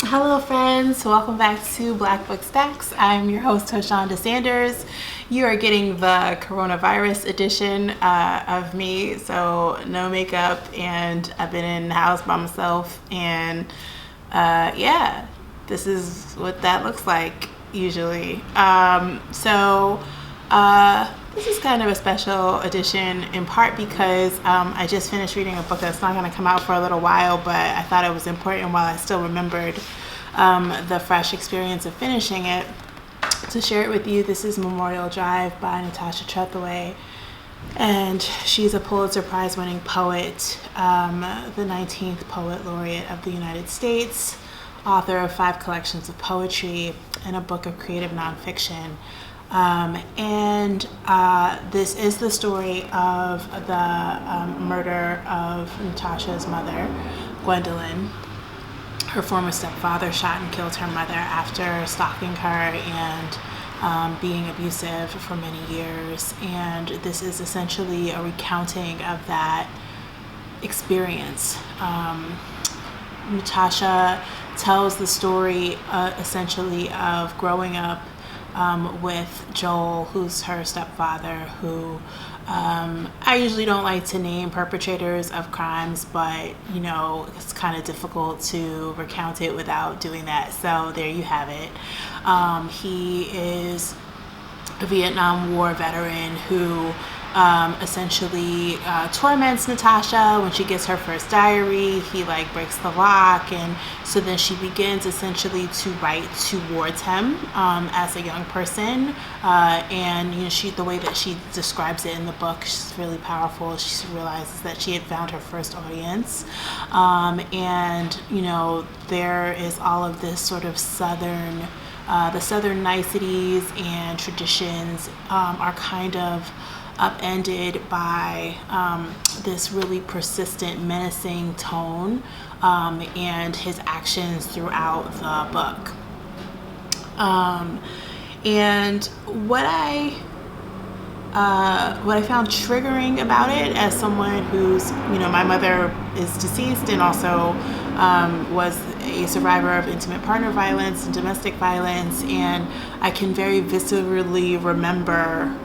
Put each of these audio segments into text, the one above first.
Hello friends, welcome back to Black Book Stacks. I'm your host Toshonda Sanders. You are getting the coronavirus edition of me, so no makeup, and I've been in the house by myself, and this is what that looks like usually. This is kind of a special edition in part because I just finished reading a book that's not going to come out for a little while, but I thought it was important while I still remembered the fresh experience of finishing it to share it with you. This is Memorial Drive by Natasha Trethewey, and she's a Pulitzer Prize winning poet, the 19th Poet Laureate of the United States, author of 5 collections of poetry and a book of creative nonfiction. This is the story of the murder of Natasha's mother, Gwendolyn. Her former stepfather shot and killed her mother after stalking her and being abusive for many years. And this is essentially a recounting of that experience. Natasha tells the story essentially of growing up with Joel, who's her stepfather, who I usually don't like to name perpetrators of crimes, but it's kind of difficult to recount it without doing that. So there you have it. He is a Vietnam War veteran who essentially torments Natasha when she gets her first diary. He breaks the lock, and so then she begins essentially to write towards him as a young person, and the way that she describes it in the book, she's really powerful. She realizes that she had found her first audience, and there is all of this sort of the southern niceties and traditions are kind of upended by this really persistent, menacing tone and his actions throughout the book. And what I found triggering about it, as someone who's, my mother is deceased and also was a survivor of intimate partner violence and domestic violence, and I can very viscerally remember,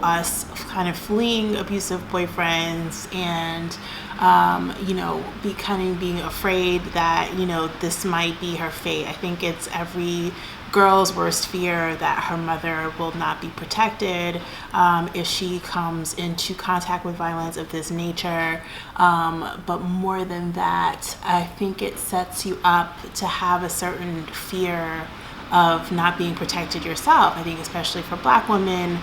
us kind of fleeing abusive boyfriends and, being afraid that, this might be her fate. I think it's every girl's worst fear that her mother will not be protected if she comes into contact with violence of this nature. But more than that, I think it sets you up to have a certain fear of not being protected yourself. I think especially for Black women,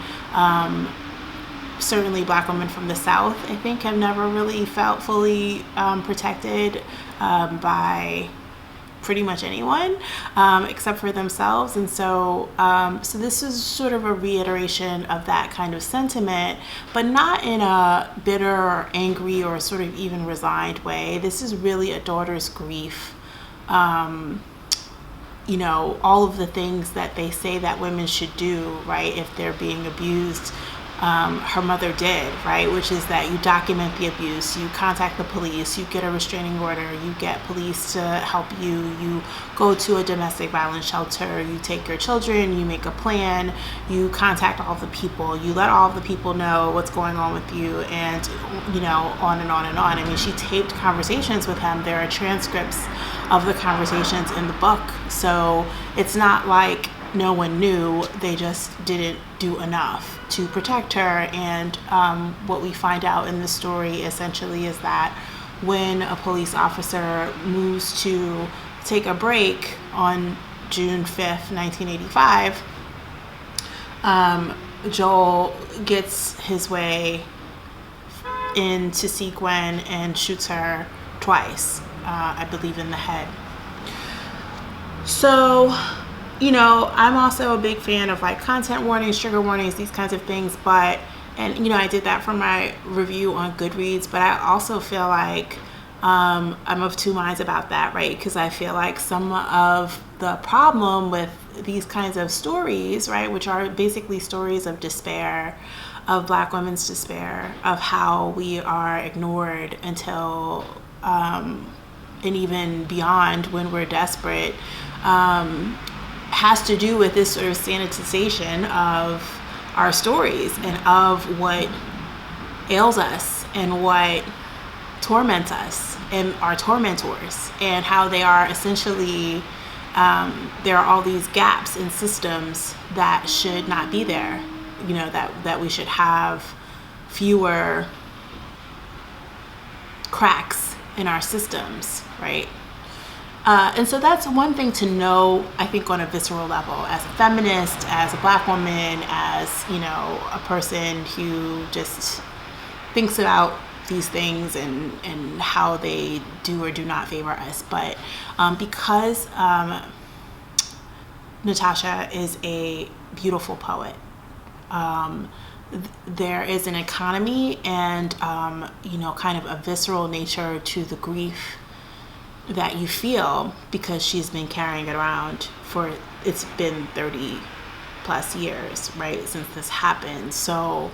certainly Black women from the South, I think, have never really felt fully protected by pretty much anyone except for themselves. And so this is sort of a reiteration of that kind of sentiment, but not in a bitter or angry or sort of even resigned way. This is really a daughter's grief. All of the things that they say that women should do, right, if they're being abused, her mother did, right? Which is that you document the abuse, you contact the police, you get a restraining order, you get police to help you, you go to a domestic violence shelter, you take your children, you make a plan, you contact all the people, you let all the people know what's going on with you, and on and on and on. I mean, she taped conversations with him. There are transcripts of the conversations in the book, so it's not like no one knew, they just didn't do enough to protect her. And what we find out in the story essentially is that when a police officer moves to take a break on June 5th, 1985, Joel gets his way in to see Gwen and shoots her twice, I believe in the head. So I'm also a big fan of content warnings, trigger warnings, these kinds of things, but I did that for my review on Goodreads, but I also feel like I'm of two minds about that, right? Because I feel like some of the problem with these kinds of stories, right, which are basically stories of despair, of Black women's despair, of how we are ignored until and even beyond when we're desperate, has to do with this sort of sanitization of our stories and of what ails us and what torments us and our tormentors, and how they are essentially, there are all these gaps in systems that should not be there, that we should have fewer cracks in our systems, right? And so that's one thing to know, I think, on a visceral level, as a feminist, as a Black woman, as, a person who just thinks about these things and how they do or do not favor us. But because Natasha is a beautiful poet, there is an economy and, kind of a visceral nature to the grief that you feel, because she's been carrying it around for, it's been 30 plus years, right, since this happened. So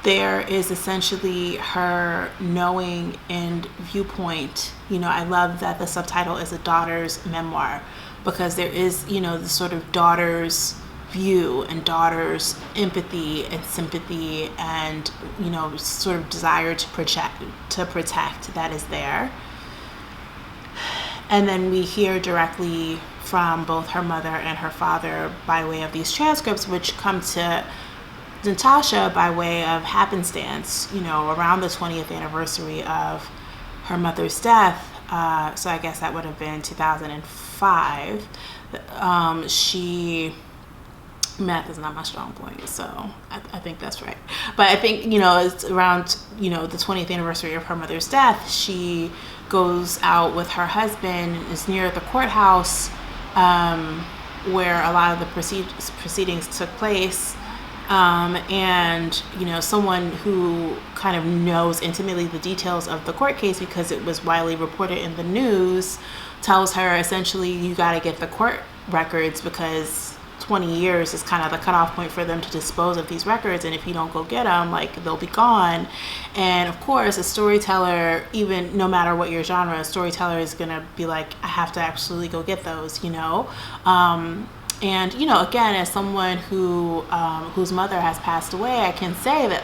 there is essentially her knowing and viewpoint. I love that the subtitle is a daughter's memoir, because there is, the sort of daughter's view and daughter's empathy and sympathy and, sort of desire to protect that is there. And then we hear directly from both her mother and her father by way of these transcripts, which come to Natasha by way of happenstance, around the 20th anniversary of her mother's death. So I guess that would have been 2005. Math is not my strong point, so I think that's right. But I think, it's around, the 20th anniversary of her mother's death. She goes out with her husband, is near the courthouse where a lot of the proceedings took place. And, someone who kind of knows intimately the details of the court case, because it was widely reported in the news, tells her essentially, you got to get the court records, because 20 years is kind of the cutoff point for them to dispose of these records. And if you don't go get them, they'll be gone. And of course, a storyteller, even no matter what your genre, a storyteller is going to be like, I have to actually go get those, And, again, as someone whose mother has passed away, I can say that,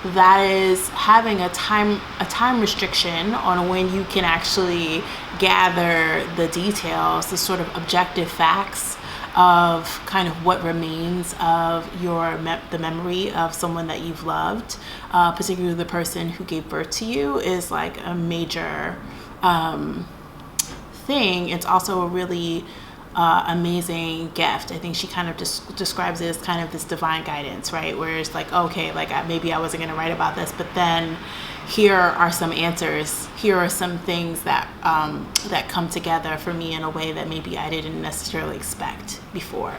that is having a time restriction on when you can actually gather the details, the sort of objective facts of kind of what remains of the memory of someone that you've loved, particularly the person who gave birth to you, is a major thing. It's also a really amazing gift. I think she kind of describes it as kind of this divine guidance, right? Where it's okay, maybe I wasn't going to write about this, but then here are some answers. Here are some things that that come together for me in a way that maybe I didn't necessarily expect before.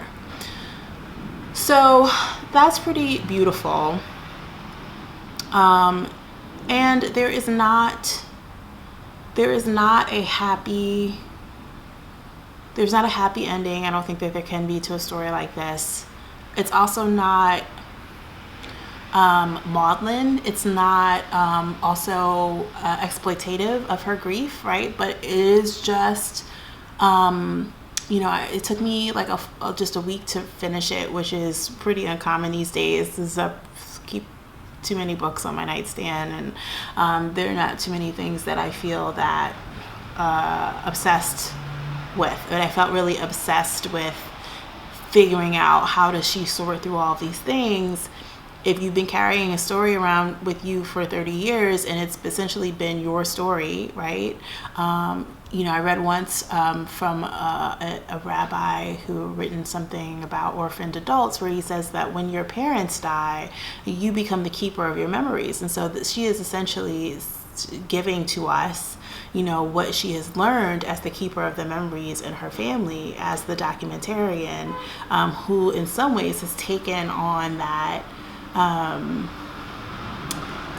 So that's pretty beautiful. And there is not a happy ending. I don't think that there can be to a story like this. It's also not maudlin. It's not also exploitative of her grief, right? But it is just, it took me just a week to finish it, which is pretty uncommon these days. Keep too many books on my nightstand, and there are not too many things that I feel that obsessed with. And I felt really obsessed with figuring out, how does she sort through all these things? If you've been carrying a story around with you for 30 years and it's essentially been your story, right? I read once from a rabbi who had written something about orphaned adults, where he says that when your parents die, you become the keeper of your memories. And so she is essentially giving to us, what she has learned as the keeper of the memories in her family, as the documentarian, who in some ways has taken on that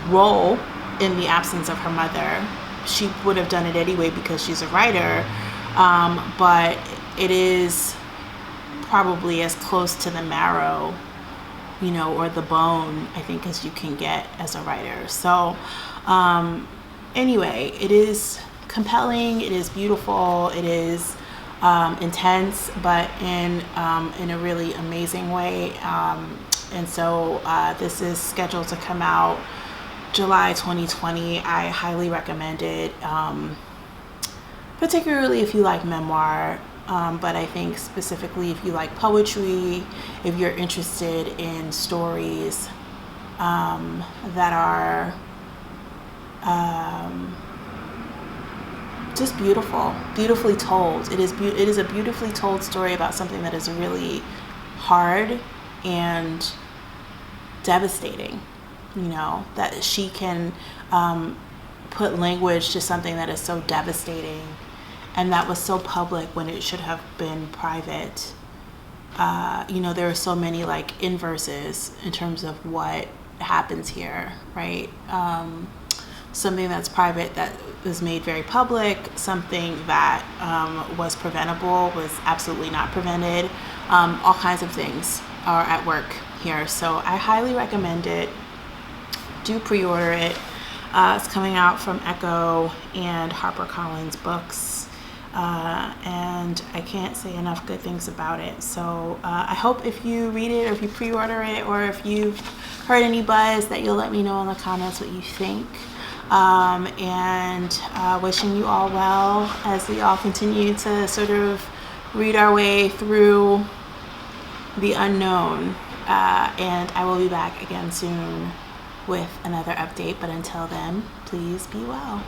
role in the absence of her mother. She would have done it anyway because she's a writer, but it is probably as close to the marrow or the bone, I think, as you can get as a writer. So anyway, it is compelling, it is beautiful, it is intense, but in a really amazing way. And so this is scheduled to come out July 2020. I highly recommend it, particularly if you like memoir, but I think specifically if you like poetry, if you're interested in stories that are just beautifully told. It is a beautifully told story about something that is really hard and devastating. That she can put language to something that is so devastating, and that was so public when it should have been private. There are so many like inverses in terms of what happens here, right? Something that's private that was made very public, something that was preventable was absolutely not prevented. All kinds of things are at work here. So I highly recommend it. Do pre-order it. It's coming out from Echo and HarperCollins Books. And I can't say enough good things about it. So I hope if you read it, or if you pre-order it, or if you've heard any buzz, that you'll let me know in the comments what you think. And wishing you all well as we all continue to sort of read our way through the unknown. And I will be back again soon with another update. But until then, please be well.